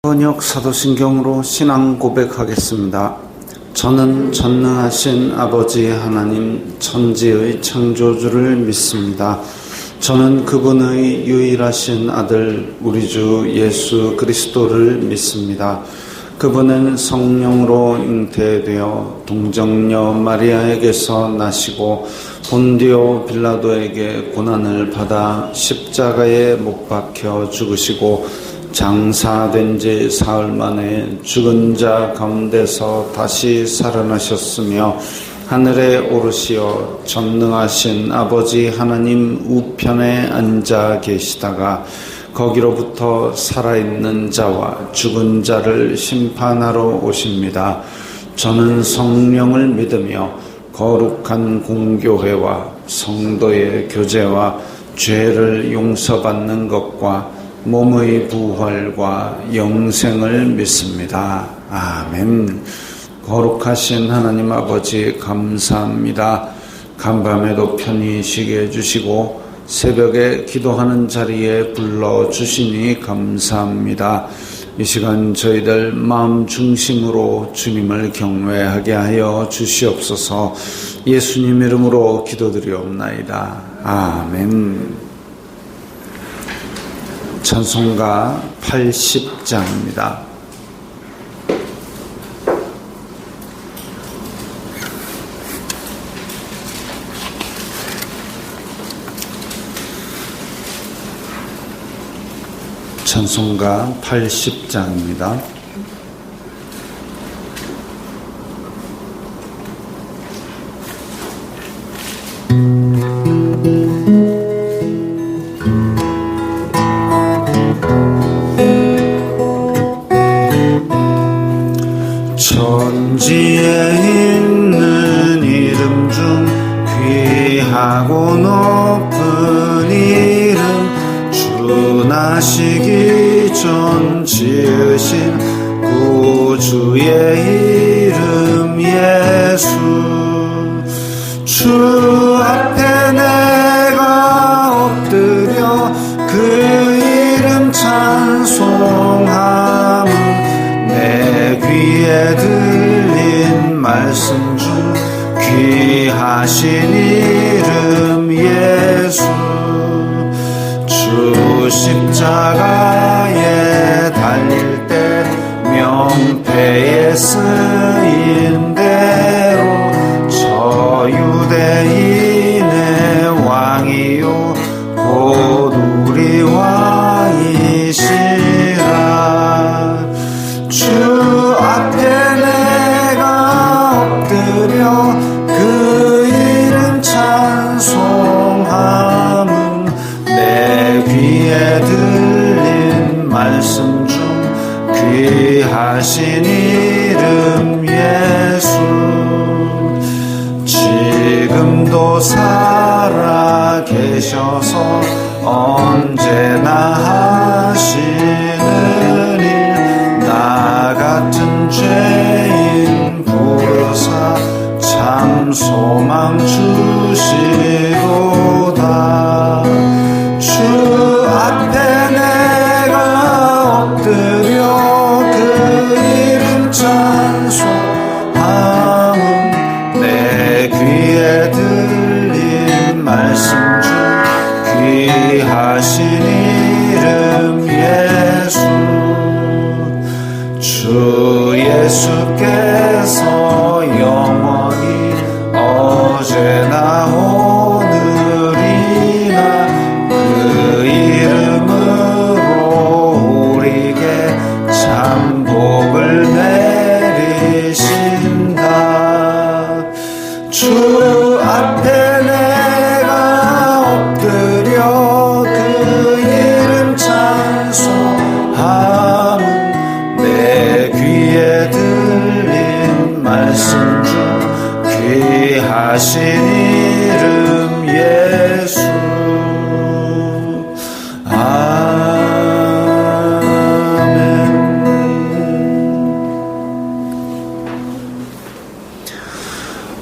번역 사도신경으로 신앙 고백하겠습니다. 저는 전능하신 아버지 하나님 천지의 창조주를 믿습니다. 저는 그분의 유일하신 아들 우리 주 예수 그리스도를 믿습니다. 그분은 성령으로 잉태되어 동정녀 마리아에게서 나시고 본디오 빌라도에게 고난을 받아 십자가에 못 박혀 죽으시고 장사된 지 사흘 만에 죽은 자 가운데서 다시 살아나셨으며 하늘에 오르시어 전능하신 아버지 하나님 우편에 앉아 계시다가 거기로부터 살아있는 자와 죽은 자를 심판하러 오십니다. 저는 성령을 믿으며 거룩한 공교회와 성도의 교제와 죄를 용서받는 것과 몸의 부활과 영생을 믿습니다. 아멘. 거룩하신 하나님 아버지 감사합니다. 간밤에도 편히 쉬게 해주시고 새벽에 기도하는 자리에 불러주시니 감사합니다. 이 시간 저희들 마음 중심으로 주님을 경외하게 하여 주시옵소서. 예수님 이름으로 기도드리옵나이다. 아멘. 찬송가 80장입니다. 찬송가 80장입니다. 천지에 있는 이름 중 귀하고 높은 이름 주 나시기 전 지으신 구주의 이름 예수 주 앞에 내가 엎드려 그 이름 찬송함은 내 귀에 들린 말씀 중 귀하신 이름 예수 주 십자가에 달릴 때 명패에 쓰인 대로 저 유대인의 왕이요 곧 우리 왕이시라 주 앞에 내가 엎드려 그 이름 찬송함은 내 귀에 들린 말씀 중 귀하신 이름 예수 지금도 살아 계셔서 언제나 하시는 일 나 같은 죄인 부르사 참 소망 주시도다 주 앞에 내가 엎드려 그 이름 찬송함은 내 귀에 들린 말씀 중 귀하신 이름 예수 주 예수께서 영원히 어제나 오늘이나 그 이름으로 우리에게 참 복을 내리신다 주 앞에 내가 엎드려 그 이름 찬송함은 내 귀에 들린 말씀 중 귀하신 이름 예수 아멘.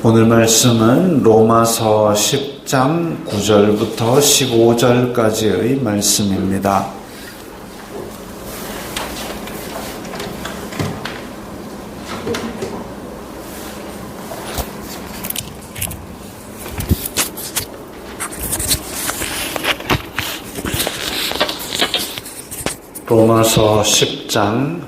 오늘 말씀은 로마서 10장 9절부터 15절까지의 말씀입니다. 로마서 10장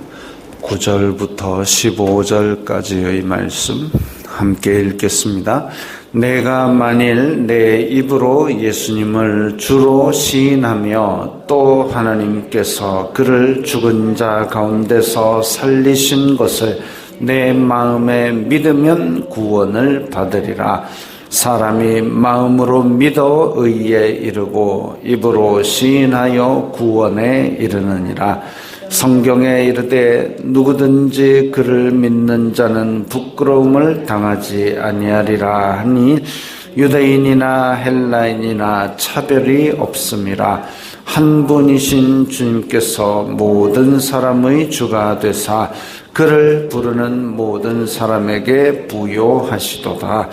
9절부터 15절까지의 말씀 함께 읽겠습니다. 내가 만일 내 입으로 예수님을 주로 시인하며 또 하나님께서 그를 죽은 자 가운데서 살리신 것을 내 마음에 믿으면 구원을 받으리라. 사람이 마음으로 믿어 의에 이르고 입으로 시인하여 구원에 이르느니라. 성경에 이르되 누구든지 그를 믿는 자는 부끄러움을 당하지 아니하리라 하니 유대인이나 헬라인이나 차별이 없음이라. 한 분이신 주님께서 모든 사람의 주가 되사 그를 부르는 모든 사람에게 부요하시도다.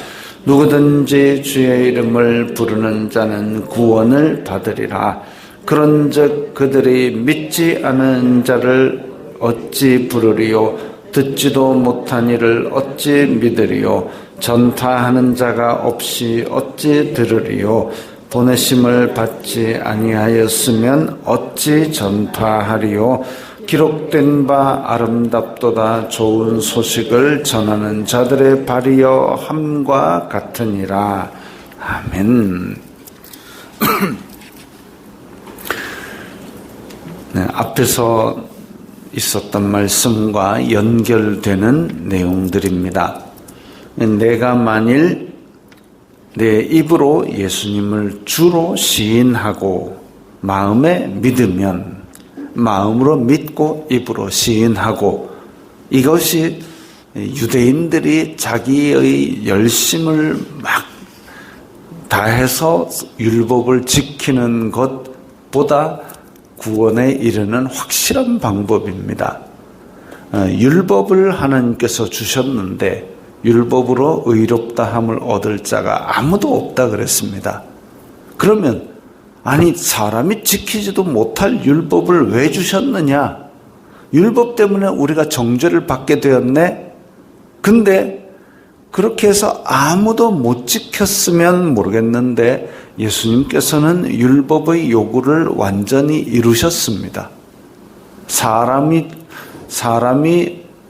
누구든지 주의 이름을 부르는 자는 구원을 받으리라. 그런즉 그들이 믿지 않은 자를 어찌 부르리요? 듣지도 못한 이를 어찌 믿으리요? 전파하는 자가 없이 어찌 들으리요? 보내심을 받지 아니하였으면 어찌 전파하리요? 기록된 바 아름답도다 좋은 소식을 전하는 자들의 발이여 함과 같으니라. 아멘. 네, 앞에서 있었던 말씀과 연결되는 내용들입니다. 내가 만일 내 입으로 예수님을 주로 시인하고 마음에 믿으면, 마음으로 믿고 입으로 시인하고, 이것이 유대인들이 자기의 열심을 막 다해서 율법을 지키는 것보다 구원에 이르는 확실한 방법입니다. 율법을 하나님께서 주셨는데 율법으로 의롭다함을 얻을 자가 아무도 없다 그랬습니다. 그러면 아니 사람이 지키지도 못할 율법을 왜 주셨느냐? 율법 때문에 우리가 정죄를 받게 되었네? 근데 그렇게 해서 아무도 못 지켰으면 모르겠는데 예수님께서는 율법의 요구를 완전히 이루셨습니다. 사람이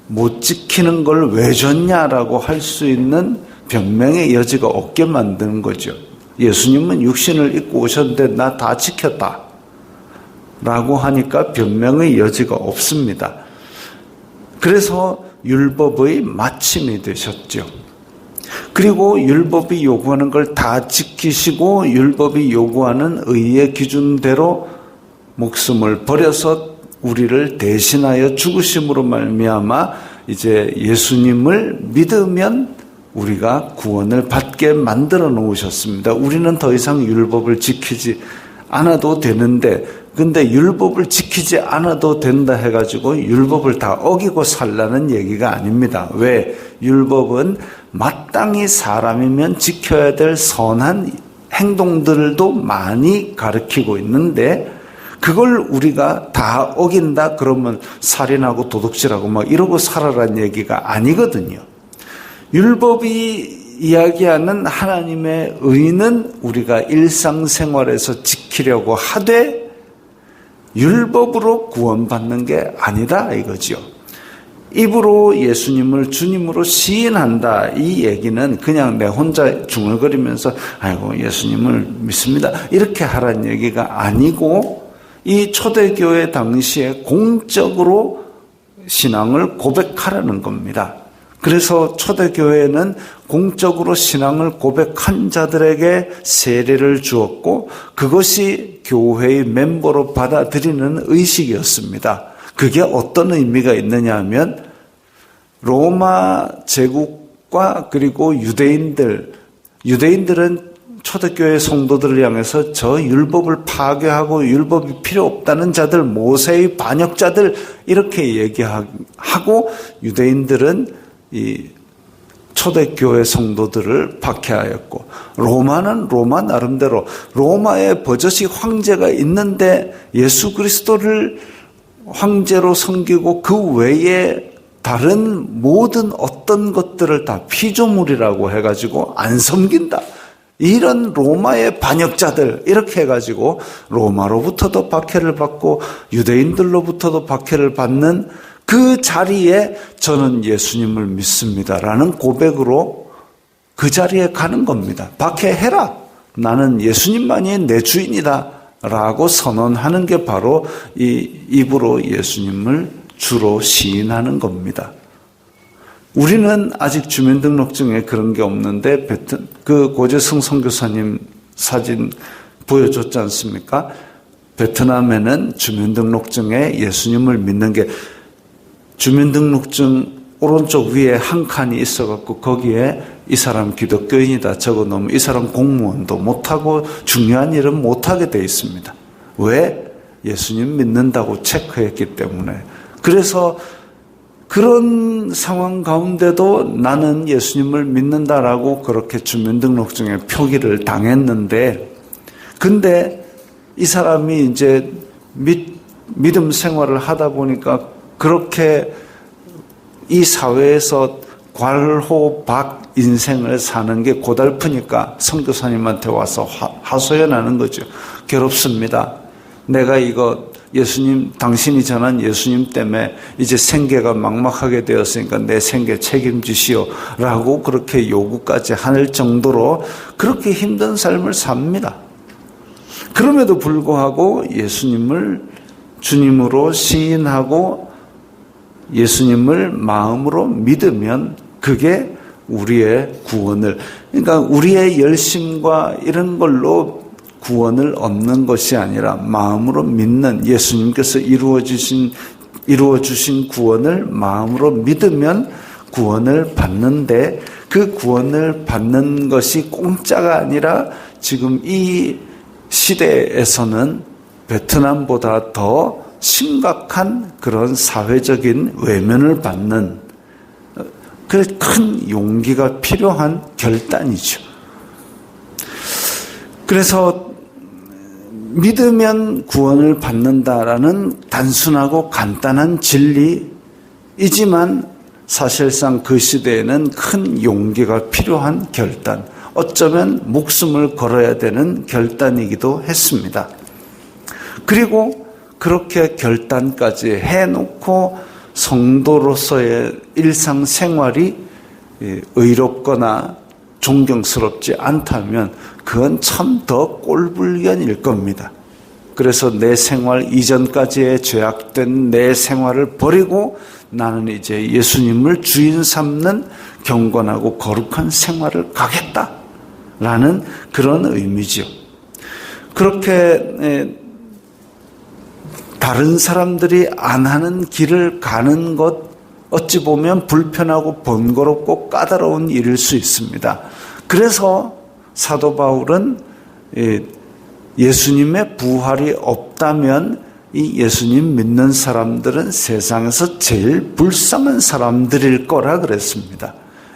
못 지키는 걸 왜 줬냐라고 할 수 있는 변명의 여지가 없게 만드는 거죠. 예수님은 육신을 입고 오셨는데 나 다 지켰다 라고 하니까 변명의 여지가 없습니다. 그래서 율법의 마침이 되셨죠. 그리고 율법이 요구하는 걸 다 지키시고 율법이 요구하는 의의 기준대로 목숨을 버려서 우리를 대신하여 죽으심으로 말미암아 이제 예수님을 믿으면 우리가 구원을 받게 만들어 놓으셨습니다. 우리는 더 이상 율법을 지키지 않아도 되는데, 근데 율법을 지키지 않아도 된다 해가지고 율법을 다 어기고 살라는 얘기가 아닙니다. 왜? 율법은 마땅히 사람이면 지켜야 될 선한 행동들도 많이 가르치고 있는데 그걸 우리가 다 어긴다 그러면 살인하고 도둑질하고 막 이러고 살아라는 얘기가 아니거든요. 율법이 이야기하는 하나님의 의는 우리가 일상생활에서 지키려고 하되 율법으로 구원받는 게 아니다 이거죠. 입으로 예수님을 주님으로 시인한다 이 얘기는 그냥 내 혼자 중얼거리면서 아이고 예수님을 믿습니다 이렇게 하라는 얘기가 아니고, 이 초대교회 당시에 공적으로 신앙을 고백하라는 겁니다. 그래서 초대교회는 공적으로 신앙을 고백한 자들에게 세례를 주었고 그것이 교회의 멤버로 받아들이는 의식이었습니다. 그게 어떤 의미가 있느냐 하면 로마 제국과 그리고 유대인들은 초대교회 성도들을 향해서 저 율법을 파괴하고 율법이 필요 없다는 자들, 모세의 반역자들 이렇게 얘기하고, 유대인들은 이 초대교회 성도들을 박해하였고, 로마는 로마 나름대로 로마의 버젓이 황제가 있는데 예수 그리스도를 황제로 섬기고 그 외에 다른 모든 어떤 것들을 다 피조물이라고 해가지고 안 섬긴다 이런 로마의 반역자들 이렇게 해가지고 로마로부터도 박해를 받고 유대인들로부터도 박해를 받는 그 자리에 저는 예수님을 믿습니다라는 고백으로 그 자리에 가는 겁니다. 박해해라. 나는 예수님만이 내 주인이다 라고 선언하는 게 바로 이 입으로 예수님을 주로 시인하는 겁니다. 우리는 아직 주민등록증에 그런 게 없는데 그 고재성 선교사님 사진 보여줬지 않습니까? 베트남에는 주민등록증에 예수님을 믿는 게 주민등록증 오른쪽 위에 한 칸이 있어갖고 거기에 이 사람 기독교인이다 적어놓으면 이 사람 공무원도 못하고 중요한 일은 못하게 돼 있습니다. 왜? 예수님 믿는다고 체크했기 때문에. 그래서 그런 상황 가운데도 나는 예수님을 믿는다라고 그렇게 주민등록증에 표기를 당했는데, 근데 이 사람이 이제 믿음 생활을 하다 보니까 그렇게 이 사회에서 괄호박 인생을 사는 게 고달프니까 선교사님한테 와서 하소연하는 거죠. 괴롭습니다. 내가 이거 예수님, 당신이 전한 예수님 때문에 이제 생계가 막막하게 되었으니까 내 생계 책임지시오 라고 그렇게 요구까지 할 정도로 그렇게 힘든 삶을 삽니다. 그럼에도 불구하고 예수님을 주님으로 시인하고 예수님을 마음으로 믿으면 그게 우리의 구원을, 그러니까 우리의 열심과 이런 걸로 구원을 얻는 것이 아니라 마음으로 믿는 예수님께서 이루어주신 구원을 마음으로 믿으면 구원을 받는데, 그 구원을 받는 것이 공짜가 아니라 지금 이 시대에서는 베트남보다 더 심각한 그런 사회적인 외면을 받는 그 큰 용기가 필요한 결단이죠. 그래서 믿으면 구원을 받는다라는 단순하고 간단한 진리이지만 사실상 그 시대에는 큰 용기가 필요한 결단, 어쩌면 목숨을 걸어야 되는 결단이기도 했습니다. 그리고 그렇게 결단까지 해놓고 성도로서의 일상생활이 의롭거나 존경스럽지 않다면 그건 참 더 꼴불견일 겁니다. 그래서 내 생활 이전까지의 죄악된 내 생활을 버리고 나는 이제 예수님을 주인 삼는 경건하고 거룩한 생활을 가겠다라는 그런 의미죠. 그렇게 다른 사람들이 안 하는 길을 가는 것, 어찌 보면 불편하고 번거롭고 까다로운 일일 수 있습니다. 그래서 사도 바울은 예수님의 부활이 없다면 이 예수님 믿는 사람들은 세상에서 제일 불쌍한 사람들일 거라 그랬습니다.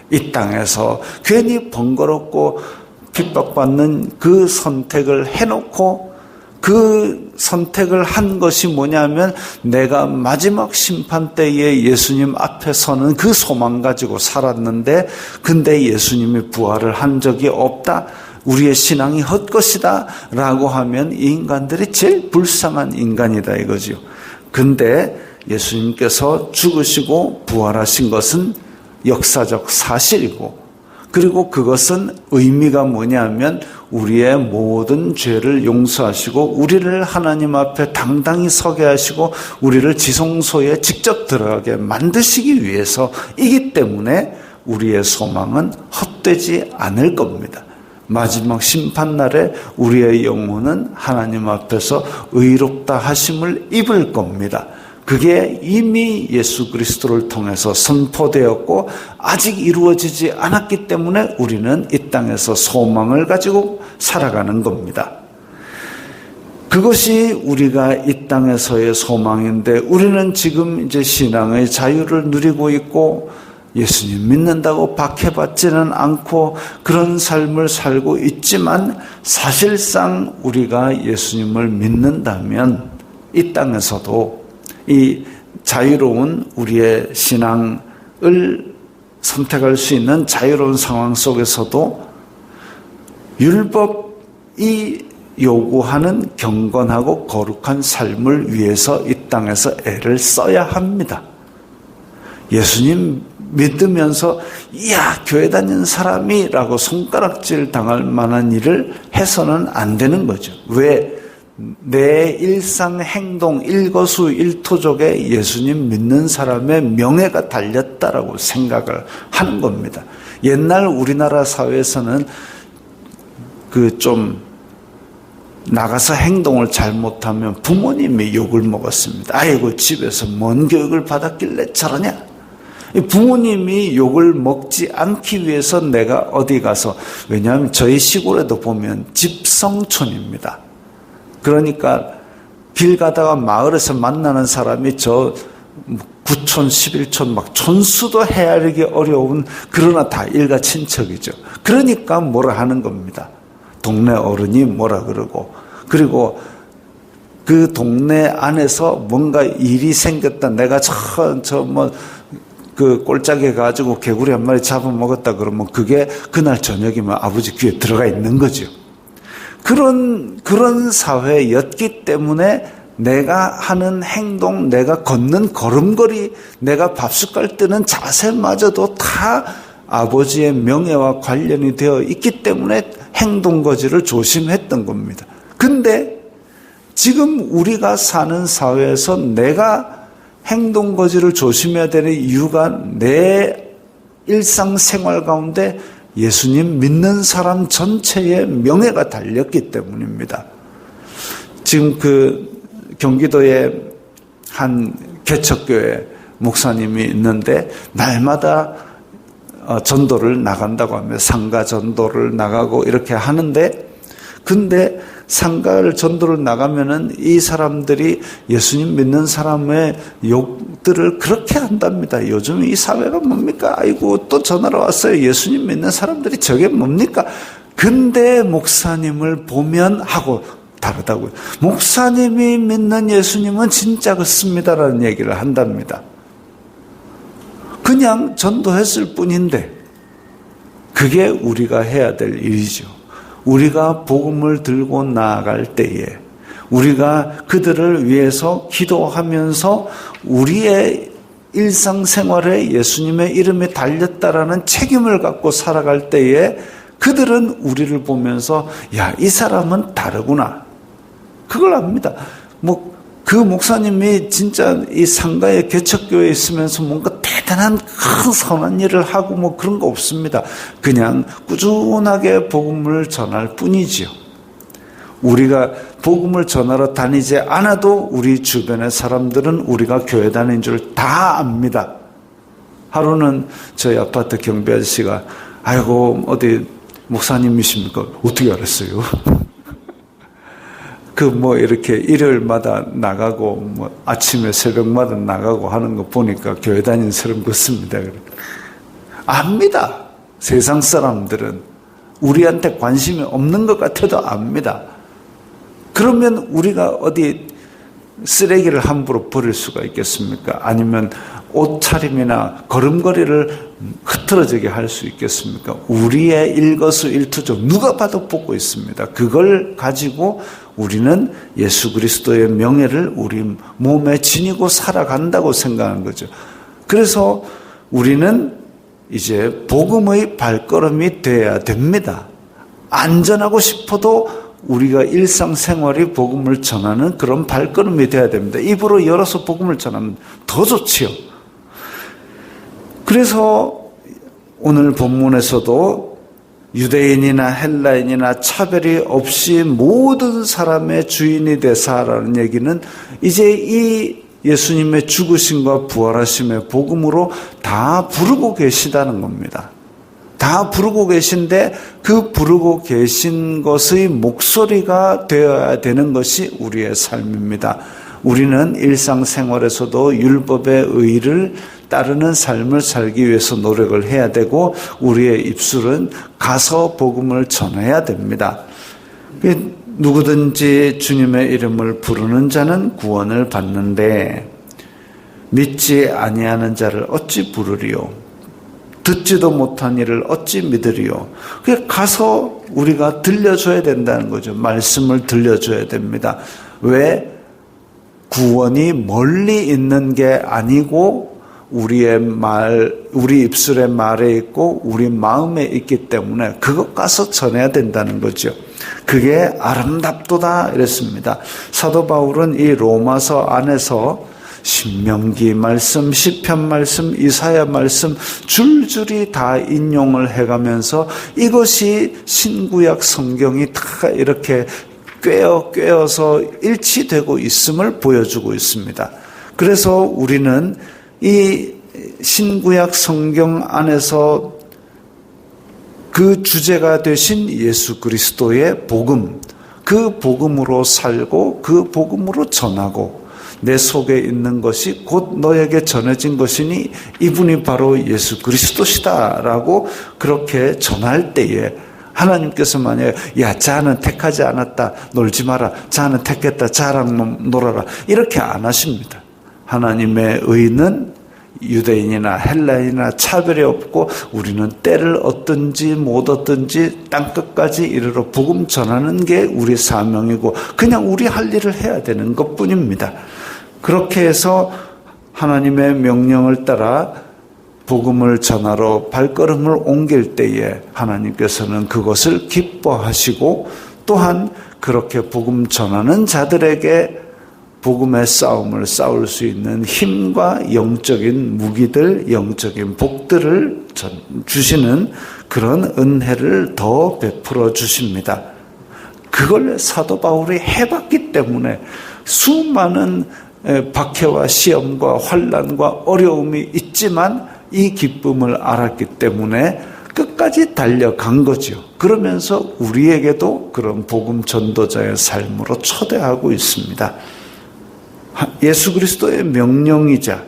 이 땅에서 괜히 번거롭고 핍박받는 그 선택을 해놓고 그 선택을 한 것이 뭐냐면 내가 마지막 심판 때에 예수님 앞에 서는 그 소망 가지고 살았는데 근데 예수님이 부활을 한 적이 없다. 우리의 신앙이 헛것이다 라고 하면 이 인간들이 제일 불쌍한 인간이다 이거죠. 근데 예수님께서 죽으시고 부활하신 것은 역사적 사실이고, 그리고 그것은 의미가 뭐냐면 우리의 모든 죄를 용서하시고 우리를 하나님 앞에 당당히 서게 하시고 우리를 지성소에 직접 들어가게 만드시기 위해서이기 때문에 우리의 소망은 헛되지 않을 겁니다. 마지막 심판날에 우리의 영혼은 하나님 앞에서 의롭다 하심을 입을 겁니다. 그게 이미 예수 그리스도를 통해서 선포되었고 아직 이루어지지 않았기 때문에 우리는 이 땅에서 소망을 가지고 살아가는 겁니다. 그것이 우리가 이 땅에서의 소망인데 우리는 지금 이제 신앙의 자유를 누리고 있고 예수님 믿는다고 박해받지는 않고 그런 삶을 살고 있지만 사실상 우리가 예수님을 믿는다면 이 땅에서도 이 자유로운 우리의 신앙을 선택할 수 있는 자유로운 상황 속에서도 율법이 요구하는 경건하고 거룩한 삶을 위해서 이 땅에서 애를 써야 합니다. 예수님 믿으면서 이야 교회 다니는 사람이라고 손가락질 당할 만한 일을 해서는 안 되는 거죠. 왜? 내 일상 행동 일거수일투족에 예수님 믿는 사람의 명예가 달렸다라고 생각을 하는 겁니다. 옛날 우리나라 사회에서는 좀 나가서 행동을 잘못하면 부모님이 욕을 먹었습니다. 아이고 집에서 뭔 교육을 받았길래 저러냐? 부모님이 욕을 먹지 않기 위해서 내가 어디 가서, 왜냐하면 저희 시골에도 보면 집성촌입니다. 그러니까 길 가다가 마을에서 만나는 사람이 저 9촌, 11촌 막 촌수도 헤아리기 어려운, 그러나 다 일가 친척이죠. 그러니까 뭐라 하는 겁니다. 동네 어른이 뭐라 그러고, 그리고 그 동네 안에서 뭔가 일이 생겼다. 내가 그 꼴짝에 가지고 개구리 한 마리 잡아먹었다 그러면 그게 그날 저녁이면 아버지 귀에 들어가 있는 거죠. 그런 사회였기 때문에 내가 하는 행동, 내가 걷는 걸음걸이, 내가 밥숟갈 뜨는 자세마저도 다 아버지의 명예와 관련이 되어 있기 때문에 행동거지를 조심했던 겁니다. 근데 지금 우리가 사는 사회에서 내가 행동거지를 조심해야 되는 이유가 내 일상생활 가운데 예수님 믿는 사람 전체의 명예가 달렸기 때문입니다. 지금 경기도에 한 개척교회 목사님이 있는데 날마다 전도를 나간다고 합니다. 상가 전도를 나가고 이렇게 하는데, 근데 상가를 전도를 나가면은 이 사람들이 예수님 믿는 사람의 욕들을 그렇게 한답니다. 요즘 이 사회가 뭡니까? 아이고 또 전화로 왔어요. 예수님 믿는 사람들이 저게 뭡니까? 근데 목사님을 보면 하고 다르다고요. 목사님이 믿는 예수님은 진짜 그렇습니다라는 얘기를 한답니다. 그냥 전도했을 뿐인데 그게 우리가 해야 될 일이죠. 우리가 복음을 들고 나아갈 때에 우리가 그들을 위해서 기도하면서 우리의 일상생활에 예수님의 이름이 달렸다라는 책임을 갖고 살아갈 때에 그들은 우리를 보면서 야, 이 사람은 다르구나. 그걸 압니다. 그 목사님이 진짜 이 상가의 개척교회에 있으면서 뭔가 대단한 큰 선한 일을 하고 그런 거 없습니다. 그냥 꾸준하게 복음을 전할 뿐이지요. 우리가 복음을 전하러 다니지 않아도 우리 주변의 사람들은 우리가 교회 다니는 줄 다 압니다. 하루는 저희 아파트 경비 아저씨가 아이고 어디 목사님이십니까? 어떻게 알았어요? 이렇게 일요일마다 나가고, 아침에 새벽마다 나가고 하는 거 보니까 교회 다니는 사람 같습니다. 압니다. 세상 사람들은. 우리한테 관심이 없는 것 같아도 압니다. 그러면 우리가 어디 쓰레기를 함부로 버릴 수가 있겠습니까? 아니면 옷차림이나 걸음걸이를 흐트러지게 할 수 있겠습니까? 우리의 일거수일투족 누가 봐도 보고 있습니다. 그걸 가지고 우리는 예수 그리스도의 명예를 우리 몸에 지니고 살아간다고 생각하는 거죠. 그래서 우리는 이제 복음의 발걸음이 돼야 됩니다. 안전하고 싶어도 우리가 일상생활이 복음을 전하는 그런 발걸음이 돼야 됩니다. 입으로 열어서 복음을 전하면 더 좋지요. 그래서 오늘 본문에서도 유대인이나 헬라인이나 차별이 없이 모든 사람의 주인이 되사라는 얘기는 이제 이 예수님의 죽으심과 부활하심의 복음으로 다 부르고 계시다는 겁니다. 다 부르고 계신데 그 부르고 계신 것의 목소리가 되어야 되는 것이 우리의 삶입니다. 우리는 일상생활에서도 율법의 의를 따르는 삶을 살기 위해서 노력을 해야 되고 우리의 입술은 가서 복음을 전해야 됩니다. 누구든지 주님의 이름을 부르는 자는 구원을 받는데 믿지 아니하는 자를 어찌 부르리요? 듣지도 못한 일을 어찌 믿으리요. 그게 가서 우리가 들려줘야 된다는 거죠. 말씀을 들려줘야 됩니다. 왜? 구원이 멀리 있는 게 아니고 우리 입술의 말에 있고 우리 마음에 있기 때문에 그것 가서 전해야 된다는 거죠. 그게 아름답도다 이랬습니다. 사도 바울은 이 로마서 안에서 신명기 말씀, 시편 말씀, 이사야 말씀 줄줄이 다 인용을 해가면서 이것이 신구약 성경이 다 이렇게 꿰어서 일치되고 있음을 보여주고 있습니다. 그래서 우리는 이 신구약 성경 안에서 그 주제가 되신 예수 그리스도의 복음, 그 복음으로 살고 그 복음으로 전하고 내 속에 있는 것이 곧 너에게 전해진 것이니 이분이 바로 예수 그리스도시다라고 그렇게 전할 때에 하나님께서 만약에 야 자는 택하지 않았다 놀지 마라 자는 택했다 자랑 놀아라 이렇게 안 하십니다. 하나님의 의는 유대인이나 헬라인이나 차별이 없고 우리는 때를 얻든지 못 얻든지 땅끝까지 이르러 복음 전하는 게 우리 사명이고 그냥 우리 할 일을 해야 되는 것뿐입니다. 그렇게 해서 하나님의 명령을 따라 복음을 전하러 발걸음을 옮길 때에 하나님께서는 그것을 기뻐하시고 또한 그렇게 복음 전하는 자들에게 복음의 싸움을 싸울 수 있는 힘과 영적인 무기들, 영적인 복들을 주시는 그런 은혜를 더 베풀어 주십니다. 그걸 사도 바울이 해봤기 때문에 수많은 박해와 시험과 환난과 어려움이 있지만 이 기쁨을 알았기 때문에 끝까지 달려간 거죠. 그러면서 우리에게도 그런 복음 전도자의 삶으로 초대하고 있습니다. 예수 그리스도의 명령이자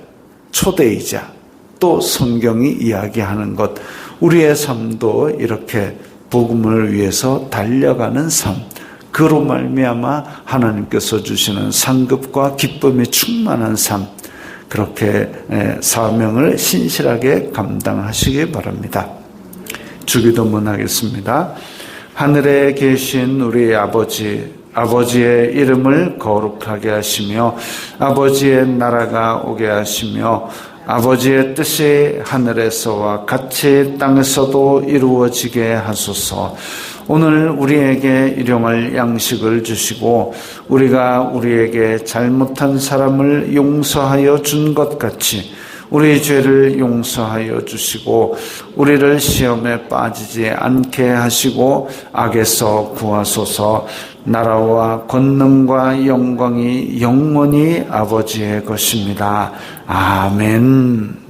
초대이자 또 성경이 이야기하는 것, 우리의 삶도 이렇게 복음을 위해서 달려가는 삶, 그로 말미암아 하나님께서 주시는 상급과 기쁨이 충만한 삶, 그렇게 사명을 신실하게 감당하시기 바랍니다. 주기도문 하겠습니다. 하늘에 계신 우리 아버지의 이름을 거룩하게 하시며 아버지의 나라가 오게 하시며 아버지의 뜻이 하늘에서와 같이 땅에서도 이루어지게 하소서. 오늘 우리에게 일용할 양식을 주시고 우리가 우리에게 잘못한 사람을 용서하여 준 것 같이 우리 죄를 용서하여 주시고 우리를 시험에 빠지지 않게 하시고 악에서 구하소서. 나라와 권능과 영광이 영원히 아버지의 것입니다. 아멘.